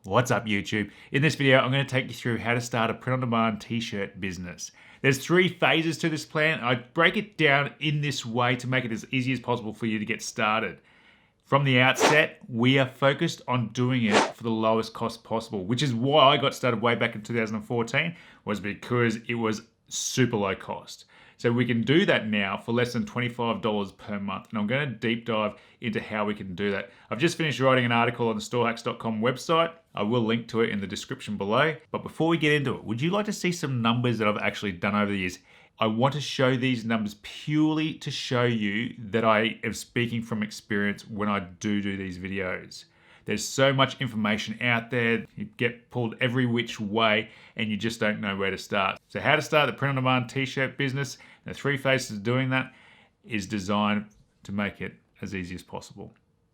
What's up, YouTube? In this video, I'm going to take you through how to start a print-on-demand t-shirt business. There's 3 phases to this plan. I break it down in this way to make it as easy as possible for you to get started. From the outset, we are focused on doing it for the lowest cost possible, which is why I got started way back in 2014, was because it was super low cost. So we can do that now for less than $25 per month. And I'm going to deep dive into how we can do that. I've just finished writing an article on the storehacks.com website. I will link to it in the description below. But before we get into it, would you like to see some numbers that I've actually done over the years? I want to show these numbers purely to show you that I am speaking from experience when I do these videos. There's so much information out there, you get pulled every which way and you just don't know where to start. So how to start the print-on-demand t-shirt business, and the 3 phases of doing that is designed to make it as easy as possible.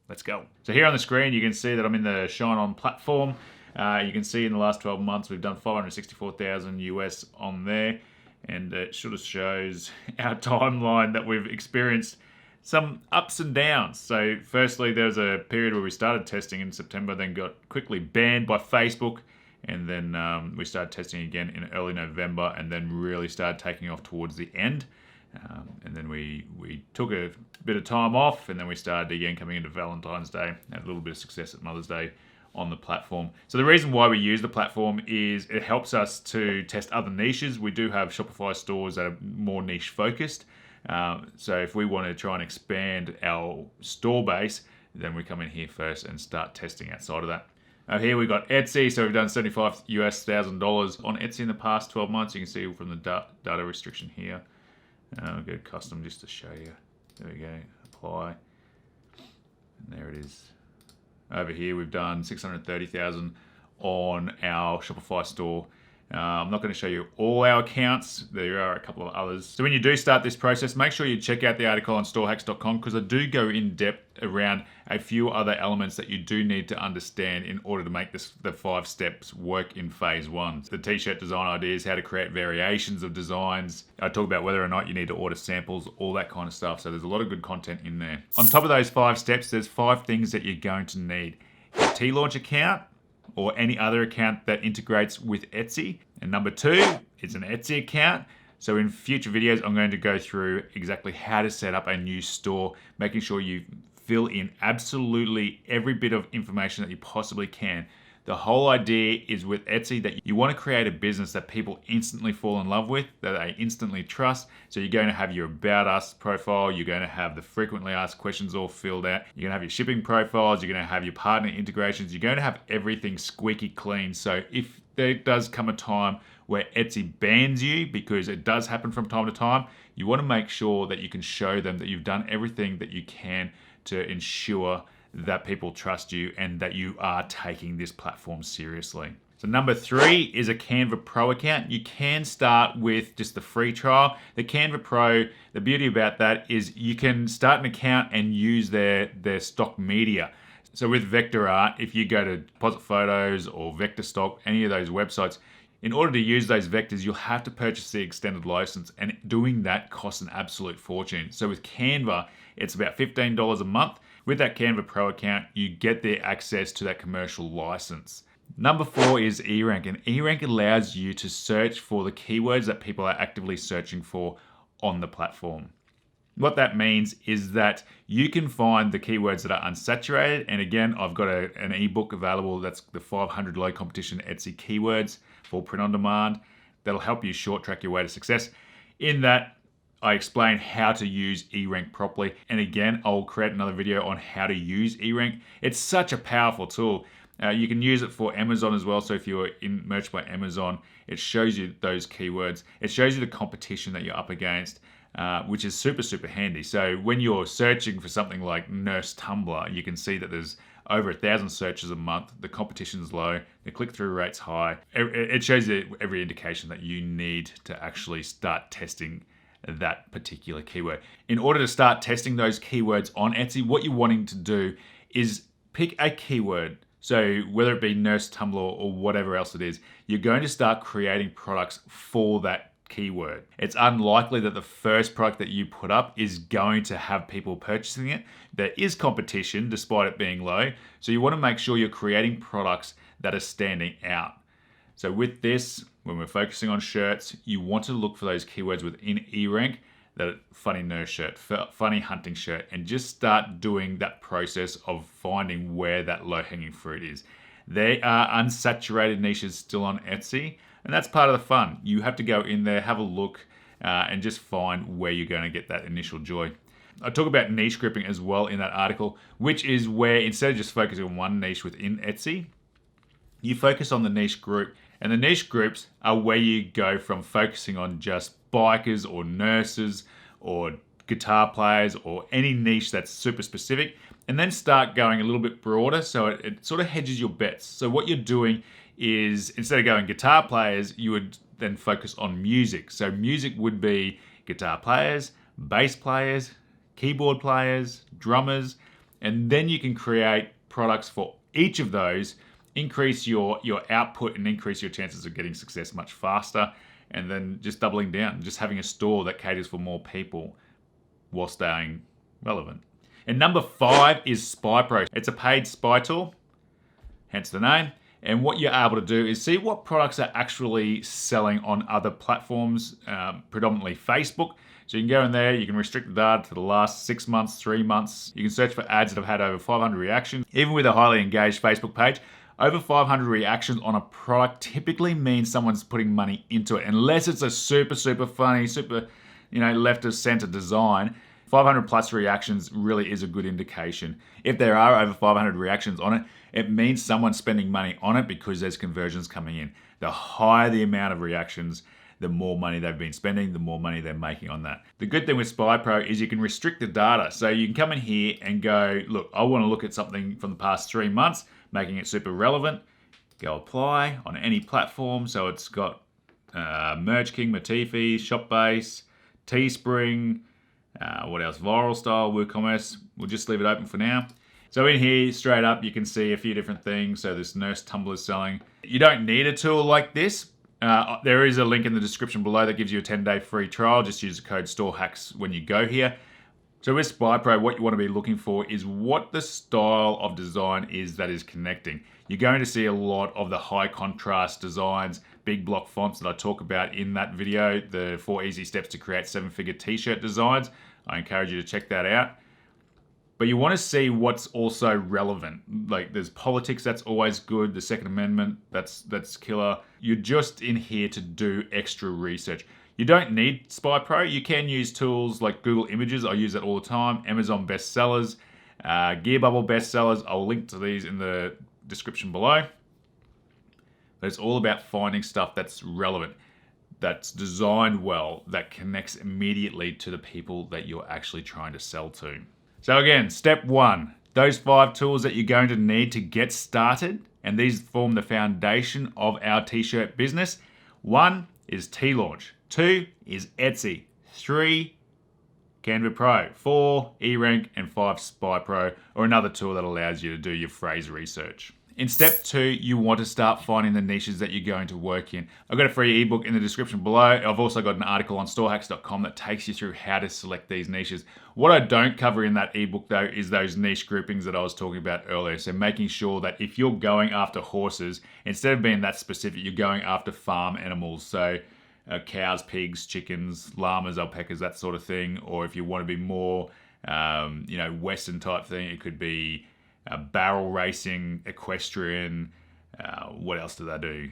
Let's go. So here on the screen, you can see that I'm in the Shine On platform. You can see in the last 12 months, we've done 564,000 US on there. And it sort of shows our timeline that we've experienced some ups and downs. So firstly, there was a period where we started testing in September, then got quickly banned by Facebook. And then we started testing again in early November and then really started taking off towards the end. And then we took a bit of time off and then we started again coming into Valentine's Day. Had a little bit of success at Mother's Day on the platform. So the reason why we use the platform is it helps us to test other niches. We do have Shopify stores that are more niche focused. So if we want to try and expand our store base, then we come in here first and start testing outside of that. Here we've got Etsy. So we've done $75,000 on Etsy in the past 12 months. You can see from the data restriction here. I'll go custom just to show you. There we go, apply. And there it is. Over here, we've done 630,000 on our Shopify store. I'm not going to show you all our accounts. There are a couple of others. So when you do start this process, make sure you check out the article on storehacks.com because I do go in depth around a few other elements that you do need to understand in order to make the 5 steps work in phase 1. The t-shirt design ideas, how to create variations of designs. I talk about whether or not you need to order samples, all that kind of stuff. So there's a lot of good content in there. On top of those 5 steps, there's 5 things that you're going to need. A T-Launch account, or any other account that integrates with Etsy. And number 2 is an Etsy account. So in future videos, I'm going to go through exactly how to set up a new store, making sure you fill in absolutely every bit of information that you possibly can. The whole idea is with Etsy that you want to create a business that people instantly fall in love with, that they instantly trust. So you're going to have your About Us profile, you're going to have the frequently asked questions all filled out, you're going to have your shipping profiles, you're going to have your partner integrations, you're going to have everything squeaky clean. So if there does come a time where Etsy bans you, because it does happen from time to time, you want to make sure that you can show them that you've done everything that you can to ensure that people trust you and that you are taking this platform seriously. So number 3 is a Canva Pro account. You can start with just the free trial. The Canva Pro, the beauty about that is you can start an account and use their stock media. So with Vector Art, if you go to Deposit Photos or Vector Stock, any of those websites, in order to use those vectors, you'll have to purchase the extended license, and doing that costs an absolute fortune. So with Canva, it's about $15 a month. With that Canva Pro account, you get the access to that commercial license. Number 4 is eRank, and eRank allows you to search for the keywords that people are actively searching for on the platform. What that means is that you can find the keywords that are unsaturated, and again, I've got an ebook available that's the 500 low competition Etsy keywords for print on demand. That'll help you short track your way to success. In that, I explain how to use eRank properly. And again, I'll create another video on how to use eRank. It's such a powerful tool. You can use it for Amazon as well. So if you're in merch by Amazon, it shows you those keywords. It shows you the competition that you're up against, which is super, super handy. So when you're searching for something like Nurse Tumblr, you can see that there's over 1,000 searches a month. The competition's low. The click-through rate's high. It shows you every indication that you need to actually start testing that particular keyword. In order to start testing those keywords on Etsy, what you're wanting to do is pick a keyword. So whether it be Nurse Tumblr or whatever else it is, you're going to start creating products for that keyword. It's unlikely that the first product that you put up is going to have people purchasing it. There is competition despite it being low. So you want to make sure you're creating products that are standing out. So with this, when we're focusing on shirts, you want to look for those keywords within eRank, that funny nurse shirt, funny hunting shirt, and just start doing that process of finding where that low-hanging fruit is. There are unsaturated niches still on Etsy, and that's part of the fun. You have to go in there, have a look, and just find where you're going to get that initial joy. I talk about niche grouping as well in that article, which is where instead of just focusing on one niche within Etsy, you focus on the niche group. And the niche groups are where you go from focusing on just bikers or nurses or guitar players or any niche that's super specific, and then start going a little bit broader so it sort of hedges your bets. So what you're doing is, instead of going guitar players, you would then focus on music. So music would be guitar players, bass players, keyboard players, drummers, and then you can create products for each of those, increase your output and increase your chances of getting success much faster, and then just doubling down, just having a store that caters for more people while staying relevant. And number 5 is Spy Pro. It's a paid spy tool, hence the name. And what you're able to do is see what products are actually selling on other platforms, predominantly Facebook. So you can go in there, you can restrict the data to the last 6 months, 3 months. You can search for ads that have had over 500 reactions. Even with a highly engaged Facebook page, over 500 reactions on a product typically means someone's putting money into it. Unless it's a super, super funny, super, left of center design, 500 plus reactions really is a good indication. If there are over 500 reactions on it, it means someone's spending money on it because there's conversions coming in. The higher the amount of reactions, the more money they've been spending, the more money they're making on that. The good thing with Spy Pro is you can restrict the data. So you can come in here and go, look, I want to look at something from the past 3 months, making it super relevant. Go apply on any platform. So it's got Merch King, Matifi, Shopbase, Teespring, what else? Viral Style, WooCommerce. We'll just leave it open for now. So in here, straight up, you can see a few different things. So this nurse tumblers selling. You don't need a tool like this. There is a link in the description below that gives you a 10-day free trial. Just use the code STOREHACKS when you go here. So with Spy Pro, what you want to be looking for is what the style of design is that is connecting. You're going to see a lot of the high contrast designs, big block fonts that I talk about in that video, the 4 easy steps to create 7-figure t-shirt designs. I encourage you to check that out. But you want to see what's also relevant. Like there's politics, that's always good. The Second Amendment, that's killer. You're just in here to do extra research. You don't need Spy Pro. You can use tools like Google Images. I use it all the time. Amazon bestsellers, Gearbubble bestsellers. I'll link to these in the description below. But it's all about finding stuff that's relevant, that's designed well, that connects immediately to the people that you're actually trying to sell to. So again, step 1, those 5 tools that you're going to need to get started, and these form the foundation of our t-shirt business. 1 is T-Launch, 2 is Etsy, 3 Canva Pro, 4 eRank, and 5 Spy Pro, or another tool that allows you to do your phrase research. In step 2, you want to start finding the niches that you're going to work in. I've got a free ebook in the description below. I've also got an article on storehacks.com that takes you through how to select these niches. What I don't cover in that ebook though is those niche groupings that I was talking about earlier. So making sure that if you're going after horses, instead of being that specific, you're going after farm animals. So cows, pigs, chickens, llamas, alpacas, that sort of thing. Or if you want to be more, Western type thing, it could be barrel racing, equestrian, what else do they do?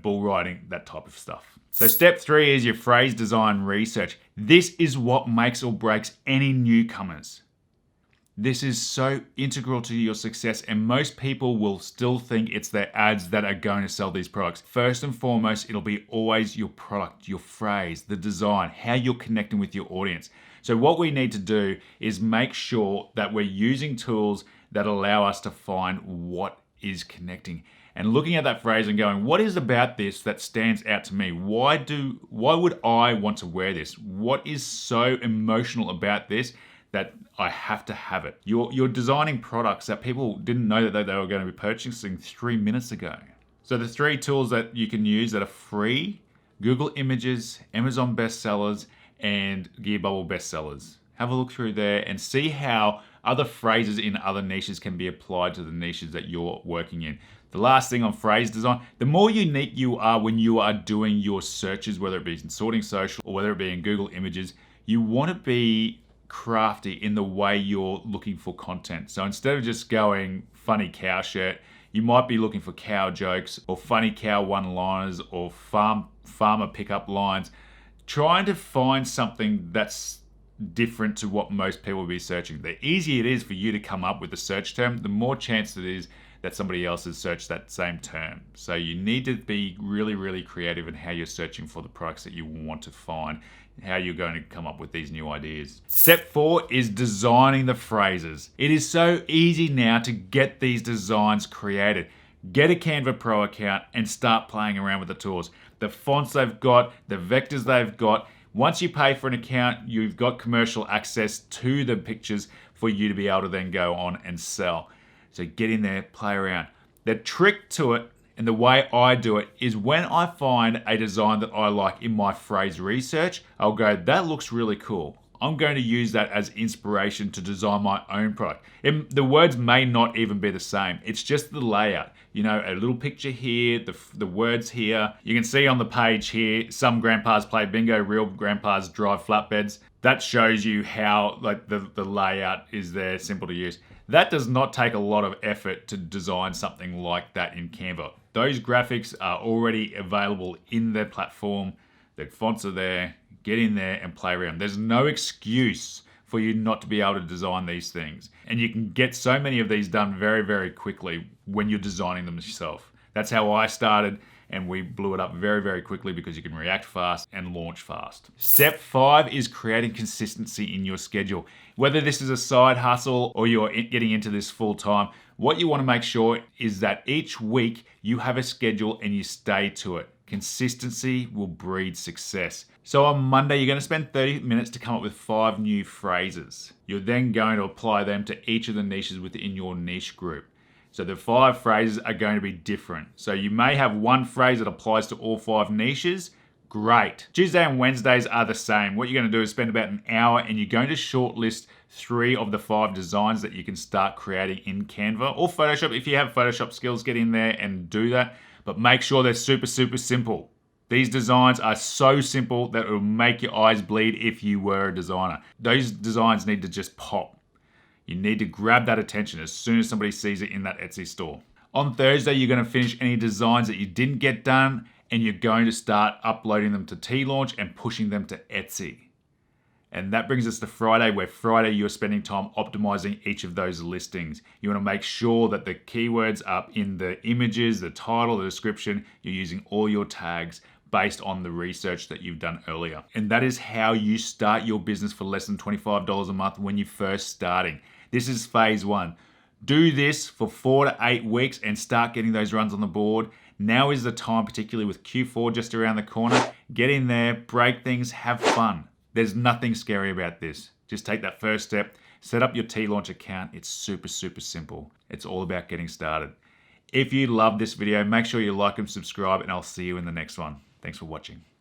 Bull riding, that type of stuff. So step 3 is your phrase design research. This is what makes or breaks any newcomers. This is so integral to your success, and most people will still think it's their ads that are going to sell these products. First and foremost, it'll be always your product, your phrase, the design, how you're connecting with your audience. So what we need to do is make sure that we're using tools that allow us to find what is connecting. And looking at that phrase and going, what is about this that stands out to me? Why would I want to wear this? What is so emotional about this that I have to have it? You're designing products that people didn't know that they were going to be purchasing 3 minutes ago. So the 3 tools that you can use that are free: Google Images, Amazon bestsellers, and Gearbubble bestsellers. Have a look through there and see how Other phrases in other niches can be applied to the niches that you're working in. The last thing on phrase design, the more unique you are when you are doing your searches, whether it be in Sorting Social or whether it be in Google Images, you want to be crafty in the way you're looking for content. So instead of just going funny cow shirt, you might be looking for cow jokes or funny cow one-liners or farmer pickup lines, trying to find something that's different to what most people will be searching. The easier it is for you to come up with a search term, the more chance it is that somebody else has searched that same term. So you need to be really, really creative in how you're searching for the products that you want to find, how you're going to come up with these new ideas. Step 4 is designing the phrases. It is so easy now to get these designs created. Get a Canva Pro account and start playing around with the tools. The fonts they've got, the vectors they've got. Once you pay for an account, you've got commercial access to the pictures for you to be able to then go on and sell. So get in there, play around. The trick to it, and the way I do it, is when I find a design that I like in my phrase research, I'll go, that looks really cool. I'm going to use that as inspiration to design my own product. The words may not even be the same. It's just the layout. You know, a little picture here, the words here. You can see on the page here, some grandpas play bingo, real grandpas drive flatbeds. That shows you how like the layout is there, simple to use. That does not take a lot of effort to design something like that in Canva. Those graphics are already available in their platform. The fonts are there. Get in there and play around. There's no excuse for you not to be able to design these things. And you can get so many of these done very, very quickly when you're designing them yourself. That's how I started, and we blew it up very, very quickly because you can react fast and launch fast. Step 5 is creating consistency in your schedule. Whether this is a side hustle or you're getting into this full time, what you want to make sure is that each week you have a schedule and you stay to it. Consistency will breed success. So on Monday, you're going to spend 30 minutes to come up with 5 new phrases. You're then going to apply them to each of the niches within your niche group. So the 5 phrases are going to be different. So you may have one phrase that applies to all 5 niches. Great. Tuesday and Wednesdays are the same. What you're going to do is spend about an hour and you're going to shortlist 3 of the 5 designs that you can start creating in Canva or Photoshop. If you have Photoshop skills, get in there and do that. But make sure they're super, super simple. These designs are so simple that it will make your eyes bleed if you were a designer. Those designs need to just pop. You need to grab that attention as soon as somebody sees it in that Etsy store. On Thursday, you're going to finish any designs that you didn't get done, and you're going to start uploading them to T-Launch and pushing them to Etsy. And that brings us to Friday, where Friday you're spending time optimizing each of those listings. You want to make sure that the keywords are in the images, the title, the description. You're using all your tags based on the research that you've done earlier. And that is how you start your business for less than $25 a month when you're first starting. This is phase 1. Do this for 4 to 8 weeks and start getting those runs on the board. Now is the time, particularly with Q4 just around the corner. Get in there, break things, have fun. There's nothing scary about this. Just take that first step, set up your T-Launch account. It's super, super simple. It's all about getting started. If you love this video, make sure you like and subscribe, and I'll see you in the next one. Thanks for watching.